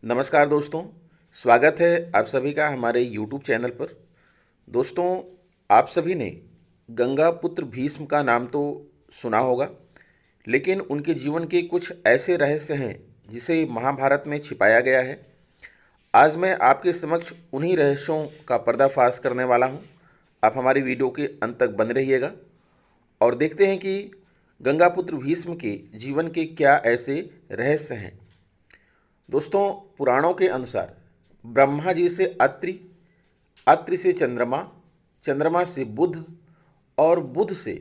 नमस्कार दोस्तों। स्वागत है आप सभी का हमारे YouTube चैनल पर। दोस्तों, आप सभी ने गंगा पुत्र भीष्म का नाम तो सुना होगा, लेकिन उनके जीवन के कुछ ऐसे रहस्य हैं जिसे महाभारत में छिपाया गया है। आज मैं आपके समक्ष उन्हीं रहस्यों का पर्दाफाश करने वाला हूं। आप हमारी वीडियो के अंत तक बने रहिएगा और देखते हैं कि गंगापुत्र भीष्म के जीवन के क्या ऐसे रहस्य हैं। दोस्तों, पुराणों के अनुसार ब्रह्मा जी से अत्रि, अत्रि से चंद्रमा, चंद्रमा से बुध और बुध से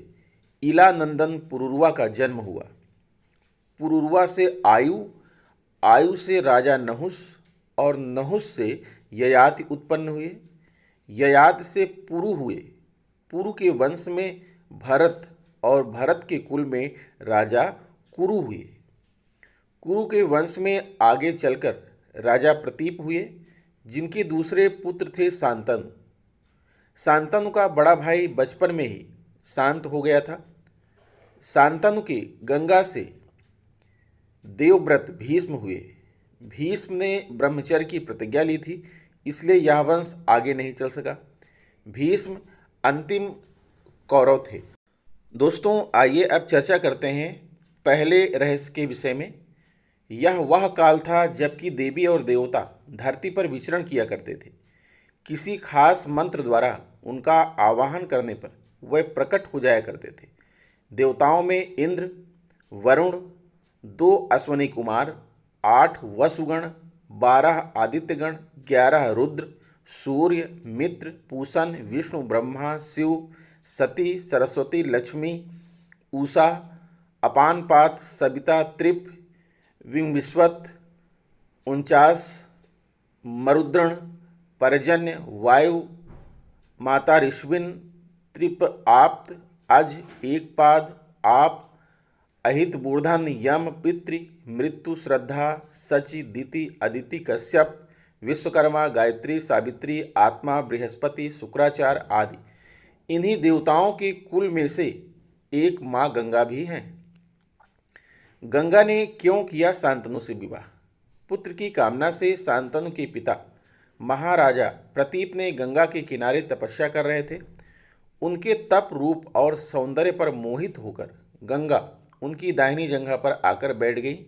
इलानंदन पुरुरवा का जन्म हुआ। पुरुरवा से आयु, आयु से राजा नहुस और नहुस से ययाति उत्पन्न हुए। ययाति से पुरु हुए। पुरु के वंश में भरत और भरत के कुल में राजा कुरु हुए। कुरु के वंश में आगे चलकर राजा प्रतीप हुए, जिनके दूसरे पुत्र थे शांतनु। शांतनु का बड़ा भाई बचपन में ही शांत हो गया था। शांतनु के गंगा से देवव्रत भीष्म हुए। भीष्म ने ब्रह्मचर्य की प्रतिज्ञा ली थी, इसलिए यह वंश आगे नहीं चल सका। भीष्म अंतिम कौरव थे। दोस्तों, आइए अब चर्चा करते हैं पहले रहस्य के विषय में। यह वह काल था जबकि देवी और देवता धरती पर विचरण किया करते थे। किसी खास मंत्र द्वारा उनका आवाहन करने पर वे प्रकट हो जाया करते थे। देवताओं में इंद्र, वरुण, 2 अश्वनी कुमार, 8 वसुगण, 12 आदित्यगण, 11 रुद्र, सूर्य, मित्र, पूषण, विष्णु, ब्रह्मा, शिव, सती, सरस्वती, लक्ष्मी, उषा, अपानपात, सविता, त्रिप, विंविश्वत, 49 मरुद्रण, पर्जन्य, वायु, माता ऋष्विन, त्रिप, आप्त, अज, एकपाद, आप, अहित, बूर्धन, यम, पितृ, मृत्यु, श्रद्धा, सचि, दिति, अदिति, कश्यप, विश्वकर्मा, गायत्री, सावित्री, आत्मा, बृहस्पति, शुक्राचार्य आदि। इन्हीं देवताओं के कुल में से एक माँ गंगा भी हैं। गंगा ने क्यों किया शांतनु से विवाह? पुत्र की कामना से शांतनु के पिता महाराजा प्रतीप ने गंगा के किनारे तपस्या कर रहे थे। उनके तप, रूप और सौंदर्य पर मोहित होकर गंगा उनकी दाहिनी जंघा पर आकर बैठ गई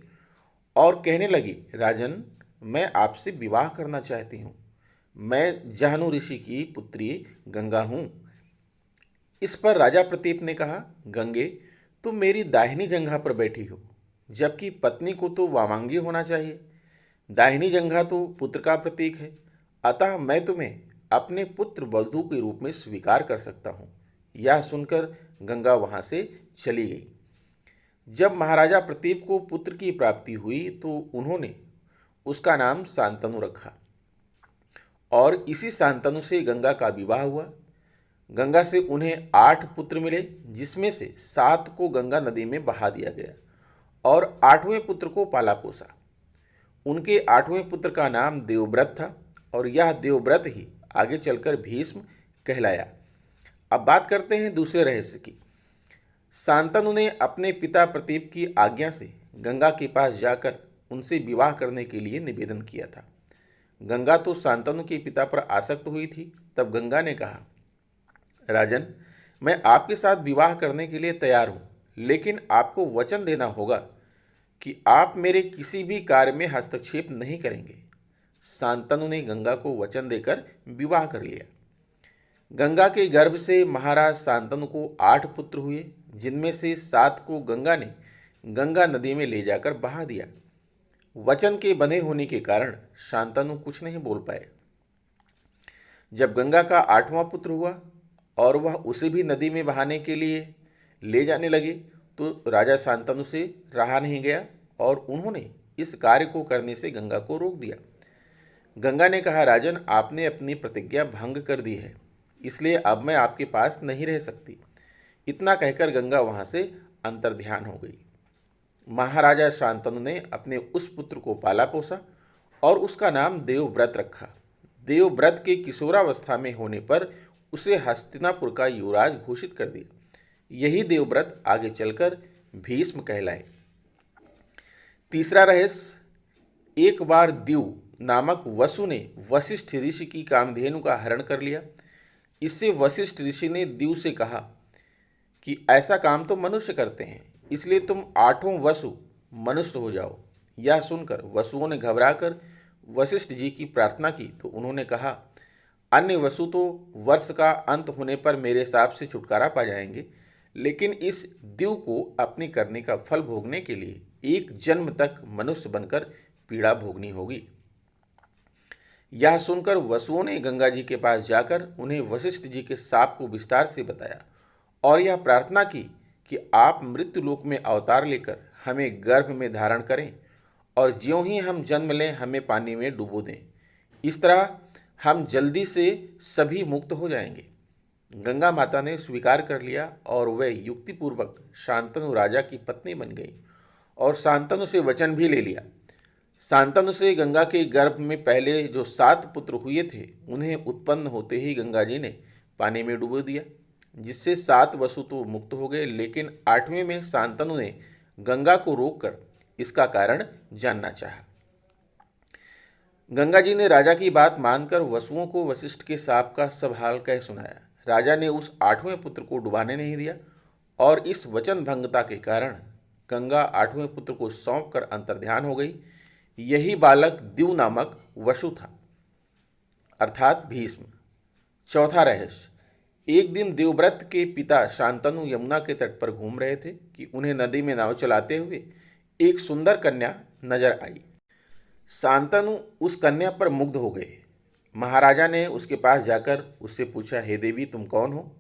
और कहने लगी, राजन, मैं आपसे विवाह करना चाहती हूँ। मैं जाहनु ऋषि की पुत्री गंगा हूँ। इस पर राजा प्रतीप ने कहा, गंगे, तुम मेरी दाहिनी जंघा पर बैठी हो, जबकि पत्नी को तो वामांगी होना चाहिए। दाहिनी जंघा तो पुत्र का प्रतीक है, अतः मैं तुम्हें अपने पुत्र वधू के रूप में स्वीकार कर सकता हूँ। यह सुनकर गंगा वहाँ से चली गई। जब महाराजा प्रतीप को पुत्र की प्राप्ति हुई तो उन्होंने उसका नाम शांतनु रखा और इसी शांतनु से गंगा का विवाह हुआ। गंगा से उन्हें 8 पुत्र मिले, जिसमें से 7 को गंगा नदी में बहा दिया गया और 8वें पुत्र को पाला पोसा। उनके 8वें पुत्र का नाम देवव्रत था और यह देवव्रत ही आगे चलकर भीष्म कहलाया। अब बात करते हैं दूसरे रहस्य की। शांतनु ने अपने पिता प्रतीप की आज्ञा से गंगा के पास जाकर उनसे विवाह करने के लिए निवेदन किया था। गंगा तो शांतनु के पिता पर आसक्त हुई थी। तब गंगा ने कहा, राजन, मैं आपके साथ विवाह करने के लिए तैयार हूँ, लेकिन आपको वचन देना होगा कि आप मेरे किसी भी कार्य में हस्तक्षेप नहीं करेंगे। शांतनु ने गंगा को वचन देकर विवाह कर लिया। गंगा के गर्भ से महाराज शांतनु को 8 पुत्र हुए, जिनमें से 7 को गंगा ने गंगा नदी में ले जाकर बहा दिया। वचन के बंधे होने के कारण शांतनु कुछ नहीं बोल पाए। जब गंगा का 8वां पुत्र हुआ और वह उसे भी नदी में बहाने के लिए ले जाने लगे तो राजा शांतनु से रहा नहीं गया और उन्होंने इस कार्य को करने से गंगा को रोक दिया। गंगा ने कहा, राजन, आपने अपनी प्रतिज्ञा भंग कर दी है, इसलिए अब मैं आपके पास नहीं रह सकती। इतना कहकर गंगा वहाँ से अंतर्ध्यान हो गई। महाराजा शांतनु ने अपने उस पुत्र को पाला पोसा और उसका नाम देवव्रत रखा। देवव्रत के किशोरावस्था में होने पर उसे हस्तिनापुर का युवराज घोषित कर दिया। यही देवव्रत आगे चलकर भीष्म कहलाए। तीसरा रहस्य, एक बार द्यू नामक वसु ने वशिष्ठ ऋषि की कामधेनु का हरण कर लिया। इससे वशिष्ठ ऋषि ने द्यू से कहा कि ऐसा काम तो मनुष्य करते हैं, इसलिए तुम 8वां वसु मनुष्य हो जाओ। यह सुनकर वसुओं ने घबराकर वशिष्ठ जी की प्रार्थना की तो उन्होंने कहा, अन्य वसु तो वर्ष का अंत होने पर मेरे हिसाब से छुटकारा पा जाएंगे, लेकिन इस द्यू को अपनी करने का फल भोगने के लिए एक जन्म तक मनुष्य बनकर पीड़ा भोगनी होगी। यह सुनकर वसुओं ने गंगा जी के पास जाकर उन्हें वशिष्ठ जी के शाप को विस्तार से बताया और यह प्रार्थना की कि आप मृत्युलोक में अवतार लेकर हमें गर्भ में धारण करें और ज्यों ही हम जन्म लें हमें पानी में डुबो दें। इस तरह हम जल्दी से सभी मुक्त हो जाएंगे। गंगा माता ने स्वीकार कर लिया और वह युक्तिपूर्वक शांतनु राजा की पत्नी बन गई और शांतनु से वचन भी ले लिया। शांतनु से गंगा के गर्भ में पहले जो 7 पुत्र हुए थे उन्हें उत्पन्न होते ही गंगा जी ने पानी में डुबो दिया, जिससे 7 वसु तो मुक्त हो गए, लेकिन 8वें में शांतनु ने गंगा को रोककर इसका कारण जानना चाहा। गंगा जी ने राजा की बात मानकर वसुओं को वशिष्ठ के शाप का सब हाल कह सुनाया। राजा ने उस 8वें पुत्र को डुबाने नहीं दिया और इस वचन भंगता के कारण गंगा 8वें पुत्र को सौंप कर अंतर्ध्यान हो गई। यही बालक द्यू नामक वसु था, अर्थात भीष्म। चौथा रहस्य। एक दिन देवव्रत के पिता शांतनु यमुना के तट पर घूम रहे थे कि उन्हें नदी में नाव चलाते हुए एक सुंदर कन्या नजर आई। शांतनु उस कन्या पर मुग्ध हो गए। महाराजा ने उसके पास जाकर उससे पूछा, हे देवी, तुम कौन हो?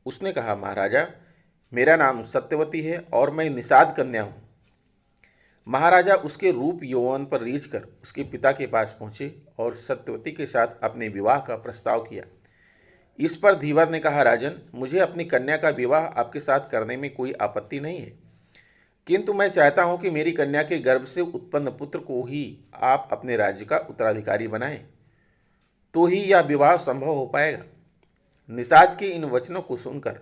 उसने कहा, महाराजा, मेरा नाम सत्यवती है और मैं निषाद कन्या हूँ। महाराजा उसके रूप यौवन पर रीझकर उसके पिता के पास पहुँचे और सत्यवती के साथ अपने विवाह का प्रस्ताव किया। इस पर धीवर ने कहा, राजन, मुझे अपनी कन्या का विवाह आपके साथ करने में कोई आपत्ति नहीं है, किंतु मैं चाहता हूं कि मेरी कन्या के गर्भ से उत्पन्न पुत्र को ही आप अपने राज्य का उत्तराधिकारी बनाएं, तो ही यह विवाह संभव हो पाएगा। निषाद के इन वचनों को सुनकर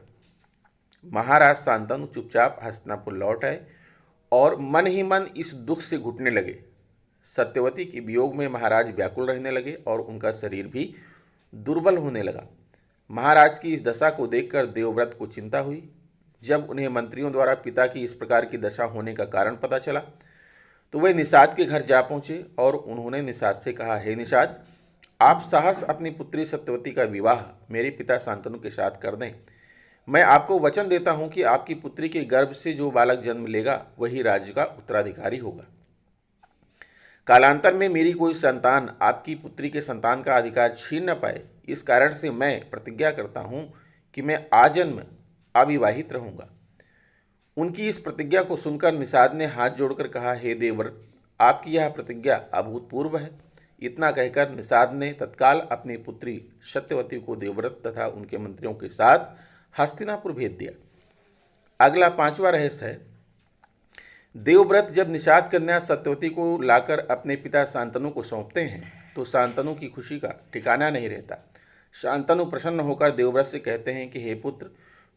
महाराज शांतनु चुपचाप हस्तिनापुर लौट आए और मन ही मन इस दुख से घुटने लगे। सत्यवती के वियोग में महाराज व्याकुल रहने लगे और उनका शरीर भी दुर्बल होने लगा। महाराज की इस दशा को देखकर देवव्रत को चिंता हुई। जब उन्हें मंत्रियों द्वारा पिता की इस प्रकार की दशा होने का कारण पता चला तो वे निषाद के घर जा पहुँचे और उन्होंने निषाद से कहा, हे निषाद, आप सहर्ष अपनी पुत्री सत्यवती का विवाह मेरे पिता शांतनु के साथ कर दें। मैं आपको वचन देता हूँ कि आपकी पुत्री के गर्भ से जो बालक जन्म लेगा वही राज्य का उत्तराधिकारी होगा। कालांतर में मेरी कोई संतान आपकी पुत्री के संतान का अधिकार छीन न पाए, इस कारण से मैं प्रतिज्ञा करता हूँ कि मैं आजन्म अविवाहित रहूँगा। उनकी इस प्रतिज्ञा को सुनकर निषाद ने हाथ जोड़कर कहा, हे देवव्रत, आपकी यह प्रतिज्ञा अभूतपूर्व है। इतना कहकर निषाद ने तत्काल अपनी पुत्री सत्यवती को देवव्रत तथा उनके मंत्रियों के साथ हस्तिनापुर भेज दिया। अगला 5वां रहस्य है। देवव्रत जब निषाद कन्या सत्यवती को लाकर अपने पिता शांतनु को सौंपते हैं तो शांतनु की खुशी का ठिकाना नहीं रहता। शांतनु प्रसन्न होकर देवव्रत से कहते हैं कि हे पुत्र,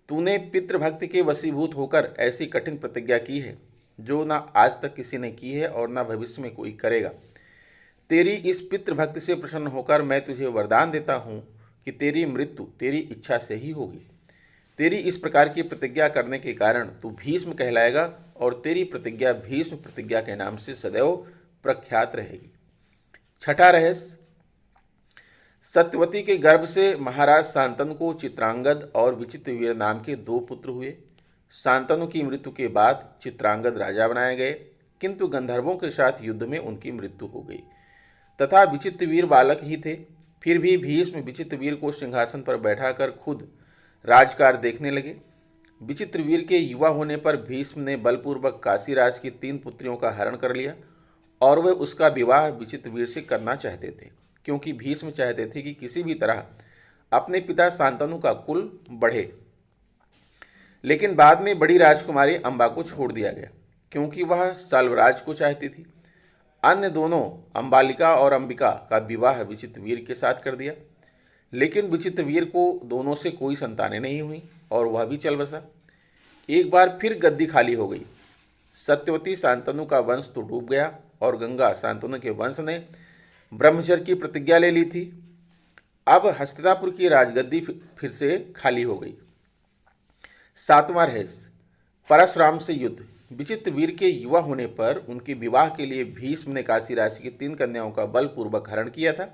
तूने पितृभक्ति के वशीभूत होकर ऐसी कठिन प्रतिज्ञा की है जो ना आज तक किसी ने की है और ना भविष्य में कोई करेगा। तेरी इस पितृभक्ति से प्रसन्न होकर मैं तुझे वरदान देता हूँ कि तेरी मृत्यु तेरी इच्छा से ही होगी। तेरी इस प्रकार की प्रतिज्ञा करने के कारण तू भीष्म कहलाएगा और तेरी प्रतिज्ञा भीष्म प्रतिज्ञा के नाम से सदैव प्रख्यात रहेगी। छठा रहस्य। सत्यवती के गर्भ से महाराज शांतनु को चित्रांगद और विचित्रवीर नाम के 2 पुत्र हुए। शांतनु की मृत्यु के बाद चित्रांगद राजा बनाए गए, किंतु गंधर्वों के साथ युद्ध में उनकी मृत्यु हो गई तथा विचित्रवीर बालक ही थे। फिर भी भीष्म विचित्रवीर को सिंहासन पर बैठाकर खुद राजकाज देखने लगे। विचित्रवीर के युवा होने पर भीष्म ने बलपूर्वक काशीराज की 3 पुत्रियों का हरण कर लिया और वे उसका विवाह विचित्रवीर से करना चाहते थे, क्योंकि भीष्म चाहते थे कि किसी भी तरह अपने पिता शांतनु का कुल बढ़े। लेकिन बाद में बड़ी राजकुमारी अंबा को छोड़ दिया गया, क्योंकि वह साल्वराज को चाहती थी। अन्य दोनों अंबालिका और अंबिका का विवाह विचित्रवीर के साथ कर दिया, लेकिन विचित्रवीर को दोनों से कोई संतानें नहीं हुई और वह भी चल बसा। एक बार फिर गद्दी खाली हो गई। सत्यवती शांतनु का वंश तो डूब गया और गंगा शांतनु के वंश ने ब्रह्मचर्य की प्रतिज्ञा ले ली थी। अब हस्तिनापुर की राजगद्दी फिर से खाली हो गई। 7वां रहस्य, परशुराम से युद्ध। विचित्र वीर के युवा होने पर उनके विवाह के लिए भीष्म ने काशी राज्य की 3 कन्याओं का बलपूर्वक हरण किया था,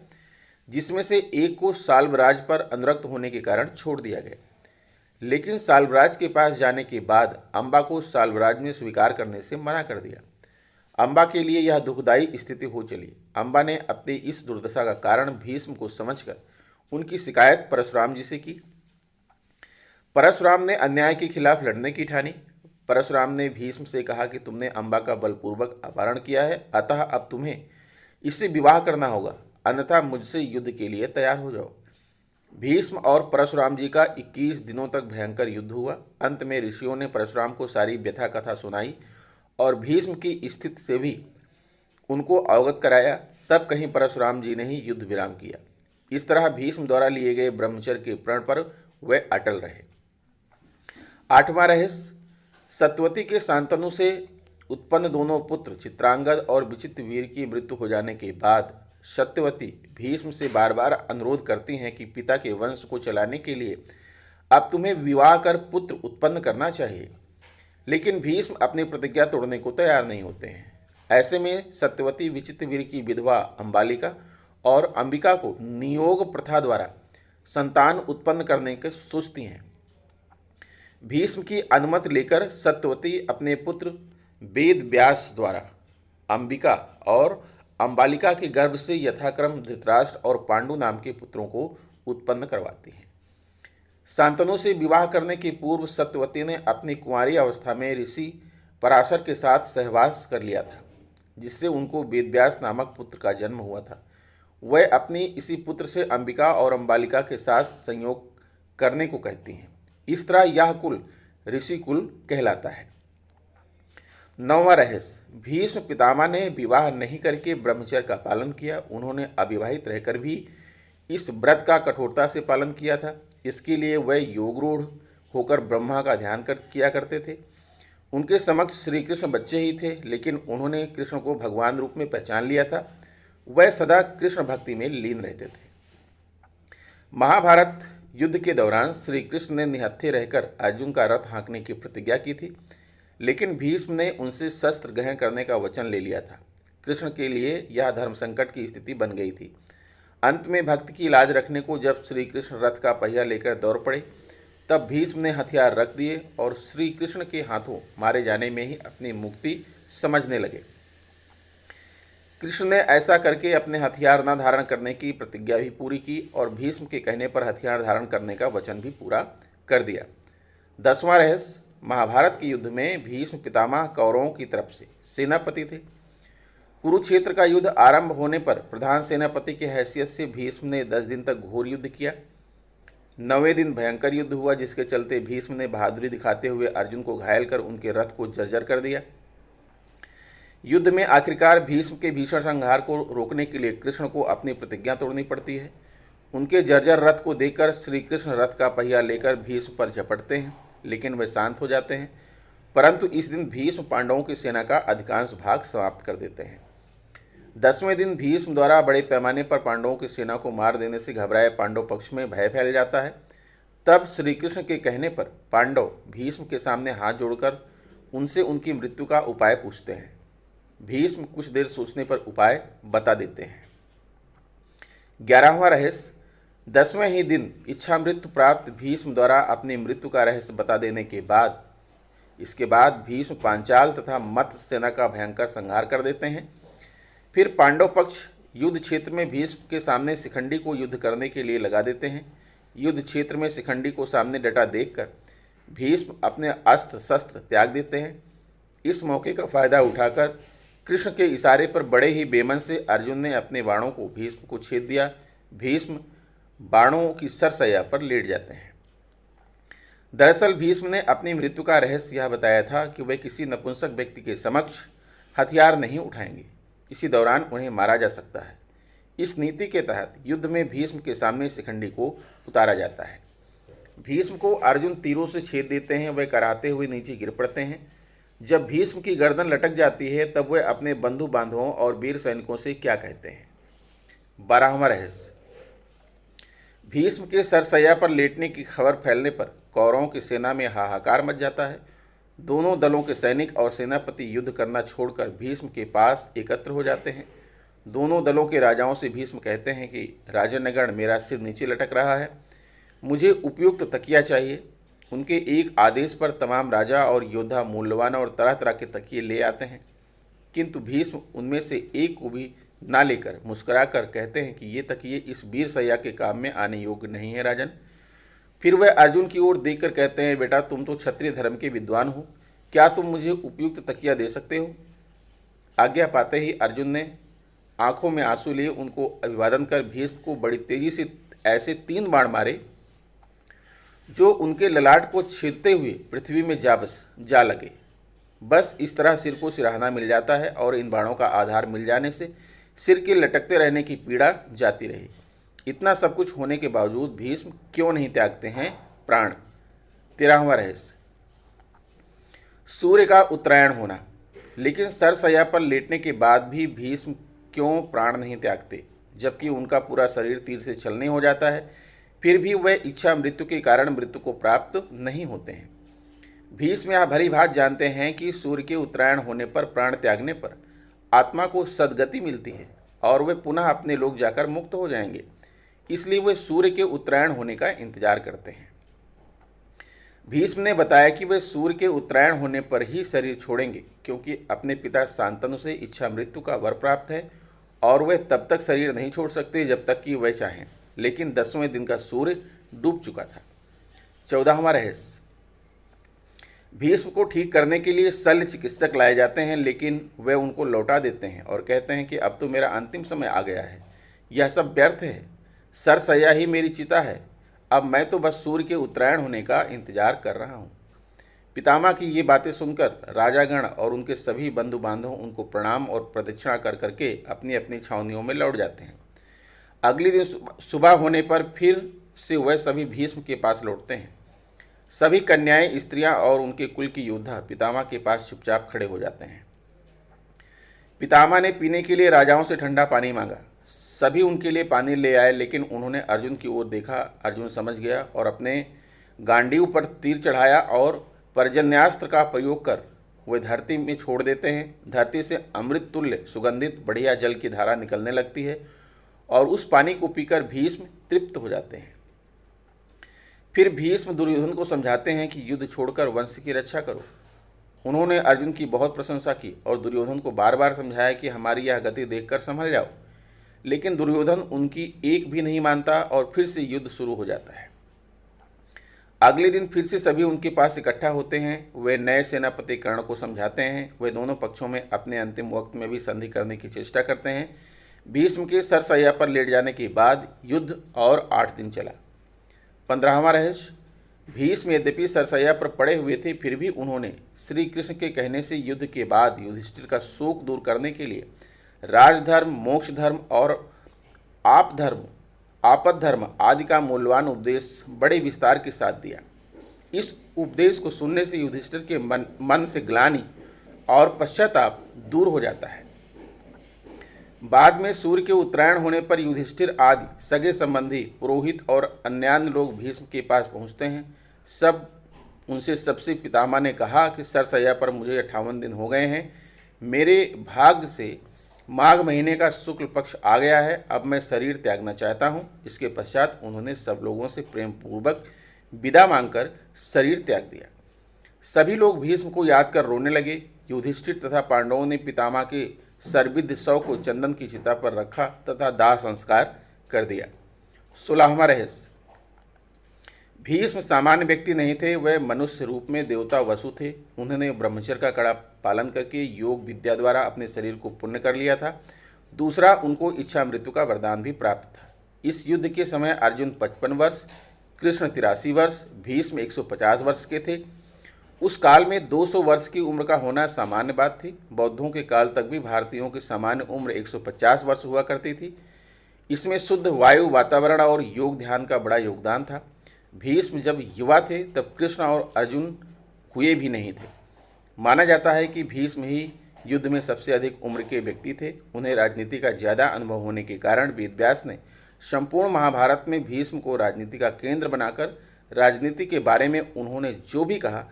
जिसमें से एक को साल्वराज पर अनुरक्त होने के कारण छोड़ दिया गया। लेकिन साल्वराज के पास जाने के बाद अम्बा को साल्वराज ने स्वीकार करने से मना कर दिया। अम्बा के लिए यह दुखदायी स्थिति हो चली। अम्बा ने अपनी इस दुर्दशा का कारण भीष्म को समझकर उनकी शिकायत परशुराम जी से की। परशुराम ने अन्याय के खिलाफ लड़ने की ठानी। परशुराम ने भीष्म से कहा कि तुमने अम्बा का बलपूर्वक अपहरण किया है, अतः अब तुम्हें इससे विवाह करना होगा, अन्यथा मुझसे युद्ध के लिए तैयार हो जाओ। भीष्म और परशुराम जी का 21 दिनों तक भयंकर युद्ध हुआ। अंत में ऋषियों ने परशुराम को सारी व्यथा कथा सुनाई और भीष्म की स्थिति से भी उनको अवगत कराया। तब कहीं परशुराम जी ने ही युद्ध विराम किया। इस तरह भीष्म द्वारा लिए गए ब्रह्मचर्य के प्रण पर वे अटल रहे। 8वां रहस्य, सत्यवती के शांतनु से उत्पन्न दोनों पुत्र चित्रांगद और विचित्र वीर की मृत्यु हो जाने के बाद सत्यवती भीष्म से बार बार अनुरोध करती हैं कि पिता के वंश को चलाने के लिए अब तुम्हें विवाह कर पुत्र उत्पन्न करना चाहिए। लेकिन भीष्म अपनी प्रतिज्ञा तोड़ने को तैयार नहीं होते हैं। ऐसे में सत्यवती विचित्रवीर की विधवा अंबालिका और अंबिका को नियोग प्रथा द्वारा संतान उत्पन्न करने के सोचती हैं। भीष्म की अनुमति लेकर सत्यवती अपने पुत्र वेद व्यास द्वारा अंबिका और अंबालिका के गर्भ से यथाक्रम धृतराष्ट्र और पांडु नाम के पुत्रों को उत्पन्न करवाती हैं। शांतनु से विवाह करने के पूर्व सत्यवती ने अपनी कुंवारी अवस्था में ऋषि पराशर के साथ सहवास कर लिया था, जिससे उनको वेदव्यास नामक पुत्र का जन्म हुआ था। वह अपनी इसी पुत्र से अंबिका और अंबालिका के साथ संयोग करने को कहती हैं। इस तरह यह कुल ऋषि कुल कहलाता है। 9वां रहस्य, भीष्म पितामह ने विवाह नहीं करके ब्रह्मचर्य का पालन किया। उन्होंने अविवाहित रहकर भी इस व्रत का कठोरता से पालन किया था। इसके लिए वह योगरूढ़ होकर ब्रह्मा का ध्यान किया करते थे। उनके समक्ष श्री कृष्ण बच्चे ही थे, लेकिन उन्होंने कृष्ण को भगवान रूप में पहचान लिया था। वह सदा कृष्ण भक्ति में लीन रहते थे। महाभारत युद्ध के दौरान श्री कृष्ण ने निहत्थे रहकर अर्जुन का रथ हाँकने की प्रतिज्ञा की थी, लेकिन भीष्म ने उनसे शस्त्र ग्रहण करने का वचन ले लिया था। कृष्ण के लिए यह धर्म संकट की स्थिति बन गई थी। अंत में भक्त की लाज रखने को जब श्री कृष्ण रथ का पहिया लेकर दौड़ पड़े, तब भीष्म ने हथियार रख दिए और श्री कृष्ण के हाथों मारे जाने में ही अपनी मुक्ति समझने लगे। कृष्ण ने ऐसा करके अपने हथियार न धारण करने की प्रतिज्ञा भी पूरी की और भीष्म के कहने पर हथियार धारण करने का वचन भी पूरा कर दिया। 10वां रहस्य, महाभारत के युद्ध में भीष्म पितामह कौरवों की तरफ से सेनापति थे। कुरुक्षेत्र का युद्ध आरंभ होने पर प्रधान सेनापति की हैसियत से भीष्म ने 10 दिन तक घोर युद्ध किया। 9वें दिन भयंकर युद्ध हुआ, जिसके चलते भीष्म ने बहादुरी दिखाते हुए अर्जुन को घायल कर उनके रथ को जर्जर कर दिया। युद्ध में आखिरकार भीष्म के भीषण संहार को रोकने के लिए कृष्ण को अपनी प्रतिज्ञा तोड़नी पड़ती है। उनके जर्जर रथ को देखकर श्री कृष्ण रथ का पहिया लेकर भीष्म पर झपटते हैं, लेकिन वे शांत हो जाते हैं। परंतु इस दिन भीष्म पांडवों की सेना का अधिकांश भाग समाप्त कर देते हैं। 10वें दिन भीष्म द्वारा बड़े पैमाने पर पांडवों की सेना को मार देने से घबराए पांडव पक्ष में भय फैल जाता है। तब श्री कृष्ण के कहने पर पांडव भीष्म के सामने हाथ जोड़कर उनसे उनकी मृत्यु का उपाय पूछते हैं। भीष्म कुछ देर सोचने पर उपाय बता देते हैं। 11वां रहस्य, 10वें ही दिन इच्छा मृत्यु प्राप्त भीष्म द्वारा अपनी मृत्यु का रहस्य बता देने के बाद इसके बाद भीष्म पांचाल तथा मत्स्य सेना का भयंकर संहार कर देते हैं। फिर पांडव पक्ष युद्ध क्षेत्र में भीष्म के सामने शिखंडी को युद्ध करने के लिए लगा देते हैं। युद्ध क्षेत्र में शिखंडी को सामने डटा देखकर भीष्म अपने अस्त्र शस्त्र त्याग देते हैं। इस मौके का फायदा उठाकर कृष्ण के इशारे पर बड़े ही बेमन से अर्जुन ने अपने बाणों को भीष्म को छेद दिया। भीष्म बाणों की सरसैया पर लेट जाते हैं। दरअसल भीष्म ने अपनी मृत्यु का रहस्य यह बताया था कि वे किसी नपुंसक व्यक्ति के समक्ष हथियार नहीं उठाएंगे। इसी दौरान उन्हें मारा जा सकता है। इस नीति के तहत युद्ध में भीष्म के सामने शिखंडी को उतारा जाता है। भीष्म को अर्जुन तीरों से छेद देते हैं। वे कराहते हुए नीचे गिर पड़ते हैं। जब भीष्म की गर्दन लटक जाती है तब वे अपने बंधु बांधवों और वीर सैनिकों से क्या कहते हैं? 12वां रहस्य। भीष्म के सरसैया पर लेटने की खबर फैलने पर कौरवों की सेना में हाहाकार मच जाता है। दोनों दलों के सैनिक और सेनापति युद्ध करना छोड़कर भीष्म के पास एकत्र हो जाते हैं। दोनों दलों के राजाओं से भीष्म कहते हैं कि राजन्यगण, मेरा सिर नीचे लटक रहा है, मुझे उपयुक्त तकिया चाहिए। उनके एक आदेश पर तमाम राजा और योद्धा मूल्यवान और तरह तरह के तकिए ले आते हैं, किंतु भीष्म उनमें से एक को भी ना लेकर मुस्कुराकर कहते हैं कि ये तकिए इस वीर सैया के काम में आने योग्य नहीं है राजन। फिर वह अर्जुन की ओर देखकर कहते हैं, बेटा तुम तो क्षत्रिय धर्म के विद्वान हो, क्या तुम मुझे उपयुक्त तकिया दे सकते हो? आज्ञा पाते ही अर्जुन ने आंखों में आंसू लिए उनको अभिवादन कर भीष्म को बड़ी तेजी से ऐसे 3 बाण मारे जो उनके ललाट को छीरते हुए पृथ्वी में जा लगे। बस इस तरह सिर को सिरहाना मिल जाता है और इन बाणों का आधार मिल जाने से सिर के लटकते रहने की पीड़ा जाती रही। इतना सब कुछ होने के बावजूद भीष्म क्यों नहीं त्यागते हैं प्राण? 13वां रहस्य। सूर्य का उत्तरायण होना। लेकिन सरसैया पर लेटने के बाद भी भीष्म क्यों प्राण नहीं त्यागते, जबकि उनका पूरा शरीर तीर से छलनी हो जाता है? फिर भी वह इच्छा मृत्यु के कारण मृत्यु को प्राप्त नहीं होते हैं। भीष्म यह भली भात जानते हैं कि सूर्य के उत्तरायण होने पर, प्राण त्यागने पर आत्मा को सद्गति मिलती है और वे पुनः अपने लोक जाकर मुक्त हो जाएंगे। इसलिए वे सूर्य के उत्तरायण होने का इंतजार करते हैं। भीष्म ने बताया कि वे सूर्य के उत्तरायण होने पर ही शरीर छोड़ेंगे, क्योंकि अपने पिता शांतनु से इच्छा मृत्यु का वर प्राप्त है और वे तब तक शरीर नहीं छोड़ सकते जब तक कि वे चाहें। लेकिन 10वें दिन का सूर्य डूब चुका था। 14वां रहस्य। भीष्म को ठीक करने के लिए शल्य चिकित्सक लाए जाते हैं, लेकिन वे उनको लौटा देते हैं और कहते हैं कि अब तो मेरा अंतिम समय आ गया है, यह सब व्यर्थ है, सरसैया ही मेरी चिता है, अब मैं तो बस सूर्य के उत्तरायण होने का इंतजार कर रहा हूँ। पितामह की ये बातें सुनकर राजागण और उनके सभी बंधु बांधव उनको प्रणाम और प्रदक्षिणा कर करके अपनी अपनी छावनियों में लौट जाते हैं। अगले दिन सुबह होने पर फिर से वह सभी भीष्म के पास लौटते हैं। सभी कन्याएं, स्त्रियां और उनके कुल की योद्धा पितामह के पास चुपचाप खड़े हो जाते हैं। पितामह ने पीने के लिए राजाओं से ठंडा पानी मांगा। सभी उनके लिए पानी ले आए, लेकिन उन्होंने अर्जुन की ओर देखा। अर्जुन समझ गया और अपने गांडीव पर तीर चढ़ाया और पर्जन्यास्त्र का प्रयोग कर वे धरती में छोड़ देते हैं। धरती से अमृत तुल्य सुगंधित बढ़िया जल की धारा निकलने लगती है और उस पानी को पीकर भीष्म तृप्त हो जाते हैं। फिर भीष्म दुर्योधन को समझाते हैं कि युद्ध छोड़कर वंश की रक्षा करो। उन्होंने अर्जुन की बहुत प्रशंसा की और दुर्योधन को बार बार समझाया कि हमारी यह गति देखकर संभल जाओ, लेकिन दुर्योधन उनकी एक भी नहीं मानता और फिर से युद्ध शुरू हो जाता है। अगले दिन फिर से सभी उनके पास इकट्ठा होते हैं। वे नए सेनापति कर्ण को समझाते हैं। वे दोनों पक्षों में अपने अंतिम वक्त में भी संधि करने की चेष्टा करते हैं। भीष्म के सरसैया पर लेट जाने के बाद युद्ध और 8 दिन चला। 15वां रहस्य। भीष्म यद्यपि सरसैया पर पड़े हुए थे, फिर भी उन्होंने श्री कृष्ण के कहने से युद्ध के बाद युधिष्ठिर का शोक दूर करने के लिए राजधर्म, मोक्ष धर्म और आपद धर्म आदि का मूल्यवान उपदेश बड़े विस्तार के साथ दिया। इस उपदेश को सुनने से युधिष्ठिर के मन से ग्लानि और पश्चाताप दूर हो जाता है। बाद में सूर्य के उत्तरायण होने पर युधिष्ठिर आदि सगे संबंधी, पुरोहित और अन्यान्य लोग भीष्म के पास पहुंचते हैं। उनसे सबसे पितामह ने कहा कि सरसैया पर मुझे 58 दिन हो गए हैं। मेरे भाग्य से माघ महीने का शुक्ल पक्ष आ गया है। अब मैं शरीर त्यागना चाहता हूँ। इसके पश्चात उन्होंने सब लोगों से प्रेम पूर्वक विदा मांगकर शरीर त्याग दिया। सभी लोग भीष्म को याद कर रोने लगे। युधिष्ठिर तथा पांडवों ने पितामह के सर्विद्ध शव को चंदन की चिता पर रखा तथा दाह संस्कार कर दिया। 16वां रहस्य। भीष्म सामान्य व्यक्ति नहीं थे, वह मनुष्य रूप में देवता वसु थे। उन्होंने ब्रह्मचर्य का कड़ा पालन करके योग विद्या द्वारा अपने शरीर को पुण्य कर लिया था। दूसरा, उनको इच्छा मृत्यु का वरदान भी प्राप्त था। इस युद्ध के समय अर्जुन 55 वर्ष, कृष्ण 83 वर्ष, भीष्म 150 वर्ष के थे। उस काल में 200 वर्ष की उम्र का होना सामान्य बात थी। बौद्धों के काल तक भी भारतीयों की सामान्य उम्र 150 वर्ष हुआ करती थी। इसमें शुद्ध वायु, वातावरण और योग ध्यान का बड़ा योगदान था। भीष्म जब युवा थे तब कृष्ण और अर्जुन हुए भी नहीं थे। माना जाता है कि भीष्म ही युद्ध में सबसे अधिक उम्र के व्यक्ति थे। उन्हें राजनीति का ज़्यादा अनुभव होने के कारण वेद व्यास ने संपूर्ण महाभारत में भीष्म को राजनीति का केंद्र बनाकर राजनीति के बारे में उन्होंने जो भी कहा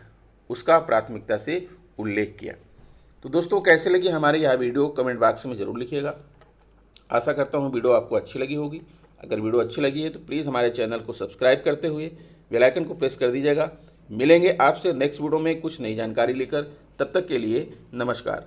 उसका प्राथमिकता से उल्लेख किया। तो दोस्तों, कैसे लगी हमारी यह वीडियो कमेंट बॉक्स में ज़रूर लिखिएगा। आशा करता हूँ वीडियो आपको अच्छी लगी होगी। अगर वीडियो अच्छी लगी है तो प्लीज़ हमारे चैनल को सब्सक्राइब करते हुए बेल आइकन को प्रेस कर दीजिएगा। मिलेंगे आपसे नेक्स्ट वीडियो में कुछ नई जानकारी लेकर। तब तक के लिए नमस्कार।